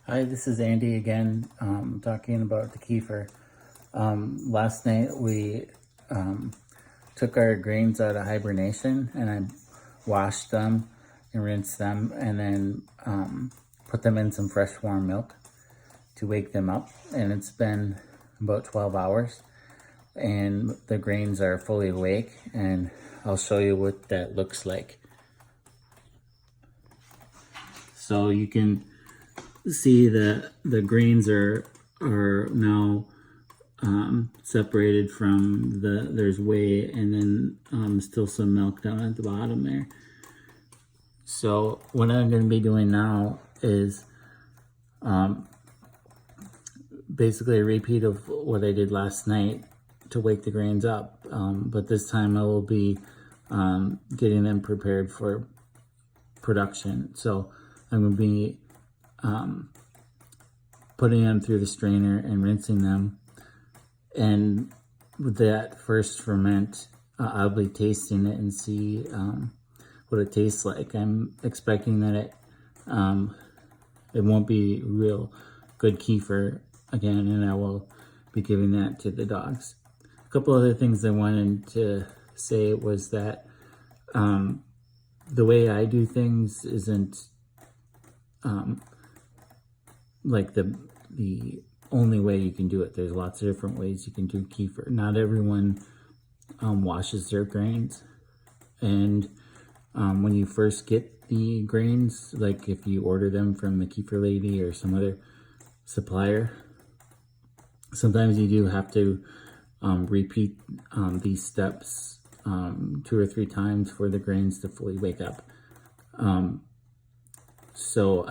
Hi, this is Andy again, talking about the kefir. Last night we took our grains out of hibernation and I washed them and rinsed them and then put them in some fresh warm milk to wake them up. And it's been about 12 hours and the grains are fully awake, and I'll show you what that looks like. So you can see that the grains are now separated from there's whey, and then still some milk down at the bottom there. So what I'm going to be doing now is basically a repeat of what I did last night to wake the grains up, but this time I will be getting them prepared for production. So I'm going to be putting them through the strainer and rinsing them. And with that first ferment, I'll be tasting it and see what it tastes like. I'm expecting that it won't be real good kefir again, and I will be giving that to the dogs. A couple other things I wanted to say was that the way I do things isn't like the only way you can do it. There's lots of different ways you can do kefir. Not everyone washes their grains, and when you first get the grains, like if you order them from the Kefir Lady or some other supplier, sometimes you do have to repeat these steps 2 or 3 times for the grains to fully wake up. So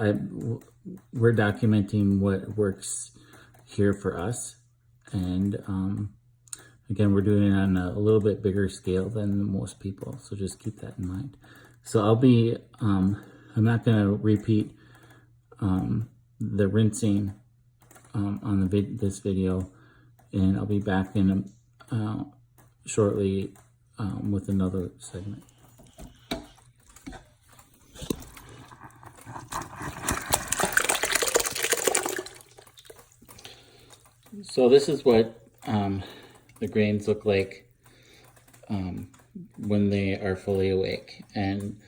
we're documenting what works here for us, and again, we're doing it on a little bit bigger scale than most people, so just keep that in mind. So I'll be I'm not going to repeat the rinsing on this video, and I'll be back in shortly with another segment. So this is what the grains look like when they are fully awake. And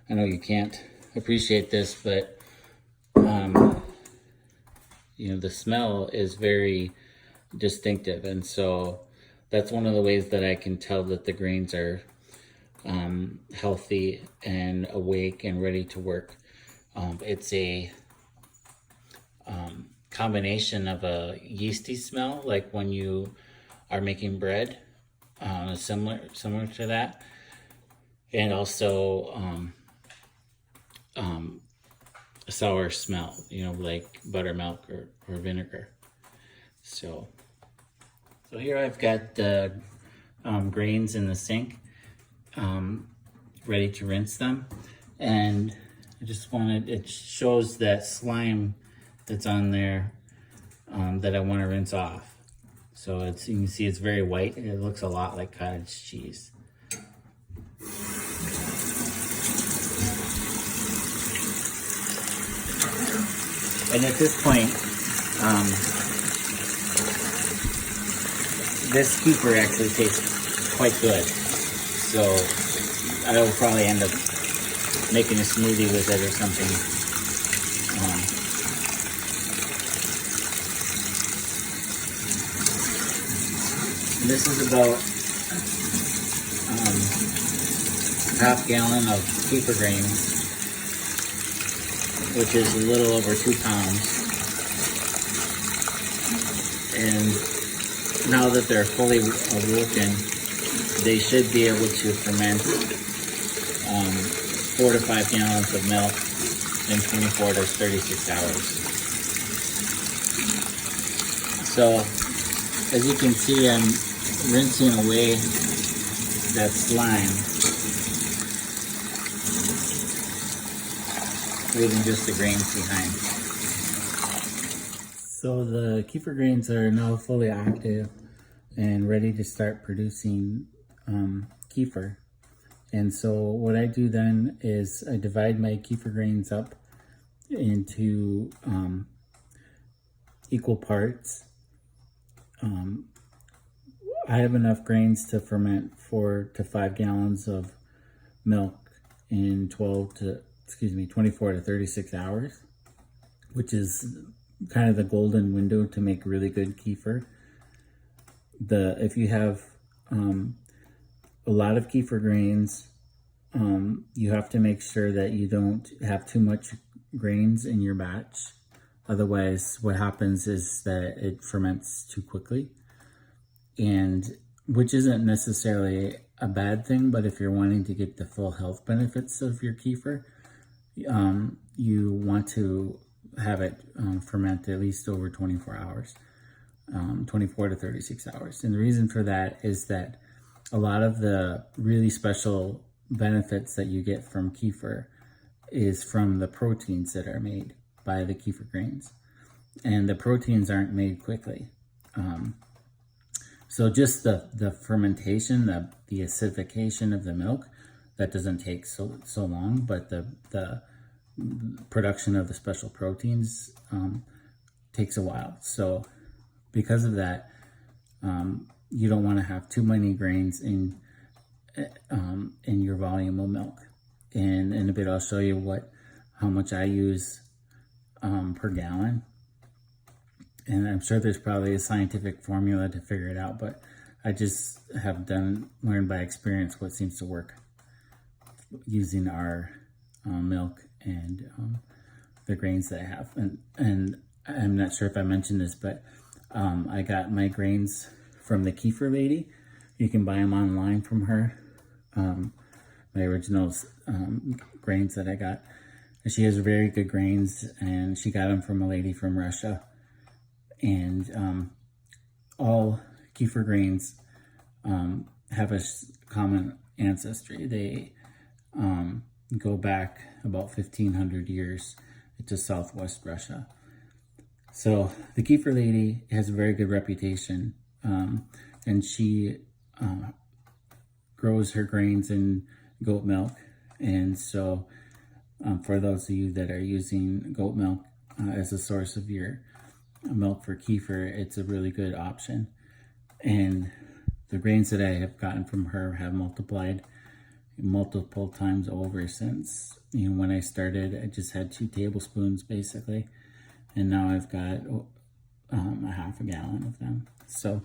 I know you can't appreciate this, but you know, the smell is very distinctive, and so that's one of the ways that I can tell that the grains are healthy and awake and ready to work. It's a combination of a yeasty smell, like when you are making bread, similar to that, and also a sour smell, you know, like buttermilk or vinegar. So here I've got the grains in the sink, ready to rinse them, and I just wanted, it shows that slime that's on there that I want to rinse off. So it's, you can see it's very white, and it looks a lot like cottage cheese. And at this point, this kefir actually tastes quite good. So I will probably end up making a smoothie with it or something. This is about half gallon of kefir grains, which is a little over 2 pounds. And now that they're fully awoken, they should be able to ferment 4 to 5 gallons of milk in 24 to 36 hours. So as you can see, I'm rinsing away that slime, leaving just the grains behind. So the kefir grains are now fully active and ready to start producing kefir. And so what I do then is I divide my kefir grains up into equal parts. I have enough grains to ferment 4 to 5 gallons of milk in 24 to 36 hours, which is kind of the golden window to make really good kefir. If you have a lot of kefir grains, you have to make sure that you don't have too much grains in your batch. Otherwise, what happens is that it ferments too quickly, and which isn't necessarily a bad thing, but if you're wanting to get the full health benefits of your kefir, you want to have it ferment at least over 24 hours, 24 to 36 hours. And the reason for that is that a lot of the really special benefits that you get from kefir is from the proteins that are made by the kefir grains, and the proteins aren't made quickly. So just the fermentation, the acidification of the milk, that doesn't take so long, but the production of the special proteins takes a while. So because of that, you don't want to have too many grains in your volume of milk. And in a bit, I'll show you how much I use per gallon. And I'm sure there's probably a scientific formula to figure it out, but I just have learned by experience what seems to work using our milk and the grains that I have. And I'm not sure if I mentioned this, but I got my grains from the Kefir Lady. You can buy them online from her. My original grains that I got. And she has very good grains, and she got them from a lady from Russia. And all kefir grains have a common ancestry. They go back about 1,500 years to Southwest Russia. So the Kefir Lady has a very good reputation, and she grows her grains in goat milk. And so for those of you that are using goat milk as a source of your milk for kefir, it's a really good option. And the grains that I have gotten from her have multiplied multiple times over since, when I started. I just had 2 tablespoons basically, and now I've got a half a gallon of them. So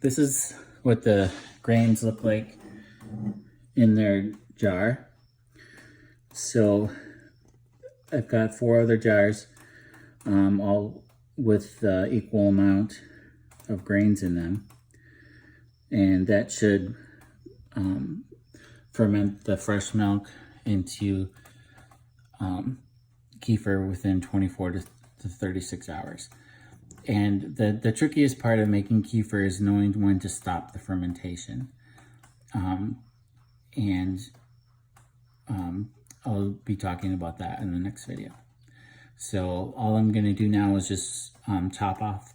this is what the grains look like in their jar. So I've got 4 other jars, all with equal amount of grains in them, and that should ferment the fresh milk into kefir within 24 to 36 hours. And the trickiest part of making kefir is knowing when to stop the fermentation. I'll be talking about that in the next video. So all I'm going to do now is just top off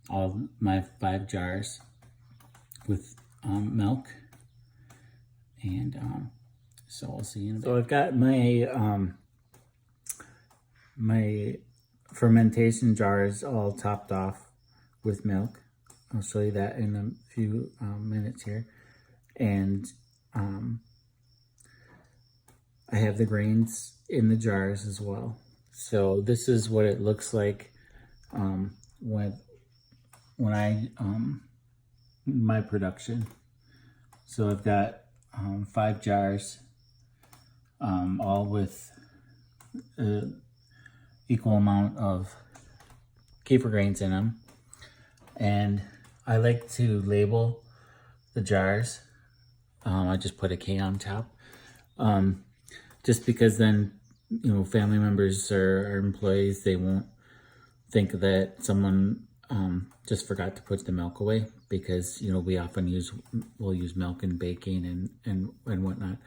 all my 5 jars with milk, and so I'll see you in a bit. So I've got my my fermentation jars all topped off with milk. I'll show you that in a few minutes here. And I have the grains in the jars as well. So this is what it looks like when I my production. So I've got 5 jars, all with equal amount of kefir grains in them. And I like to label the jars. I just put a K on top, just because then, family members or employees, they won't think that someone just forgot to put the milk away, because we often we'll use milk in baking and whatnot.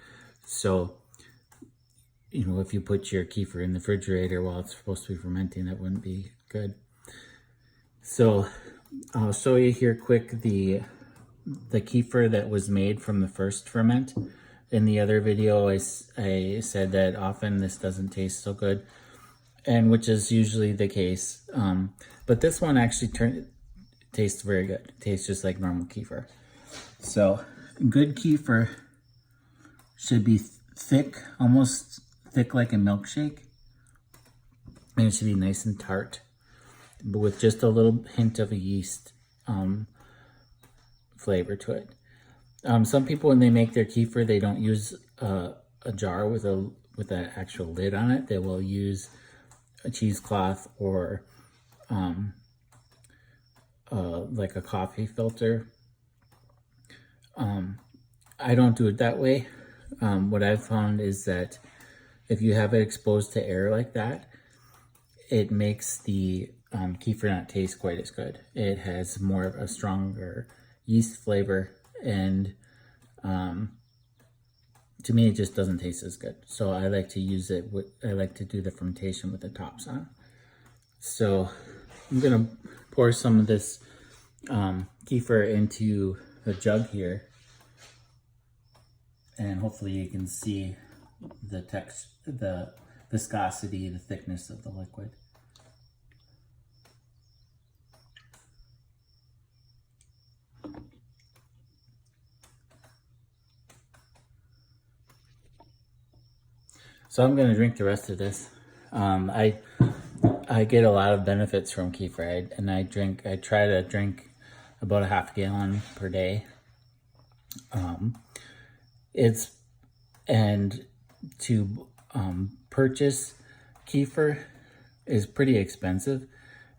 So if you put your kefir in the refrigerator while it's supposed to be fermenting, that wouldn't be good. So I'll show you here quick the kefir that was made from the first ferment. In the other video, I said that often this doesn't taste so good. and which is usually the case. But this one actually tastes very good. It tastes just like normal kefir. So good kefir should be thick, almost thick like a milkshake. And it should be nice and tart, but with just a little hint of a yeast flavor to it. Some people, when they make their kefir, they don't use a jar with an actual lid on it. They will use a cheesecloth or like a coffee filter. I don't do it that way. What I've found is that if you have it exposed to air like that, it makes the kefir not taste quite as good. It has more of a stronger yeast flavor, and to me it just doesn't taste as good. So I like to use it with, I like to do the fermentation with the tops on. So I'm gonna pour some of this kefir into a jug here, and hopefully you can see the viscosity, the thickness of the liquid. So I'm going to drink the rest of this. I get a lot of benefits from kefir, and I try to drink about a half gallon per day. To purchase kefir is pretty expensive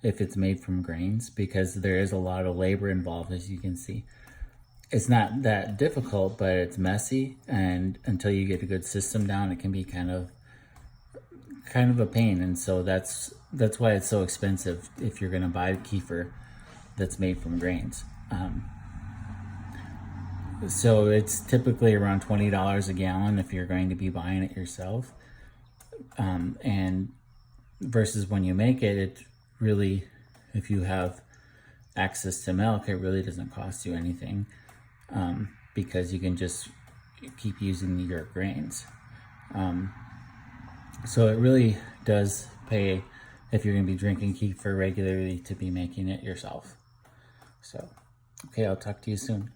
if it's made from grains, because there is a lot of labor involved, as you can see. It's not that difficult, but it's messy, and until you get a good system down, it can be kind of a pain. And so that's why it's so expensive if you're going to buy kefir that's made from grains. So it's typically around $20 a gallon if you're going to be buying it yourself. And versus when you make it, it really, if you have access to milk, it really doesn't cost you anything, because you can just keep using your grains. So it really does pay, if you're going to be drinking kefir regularly, to be making it yourself. So, okay, I'll talk to you soon.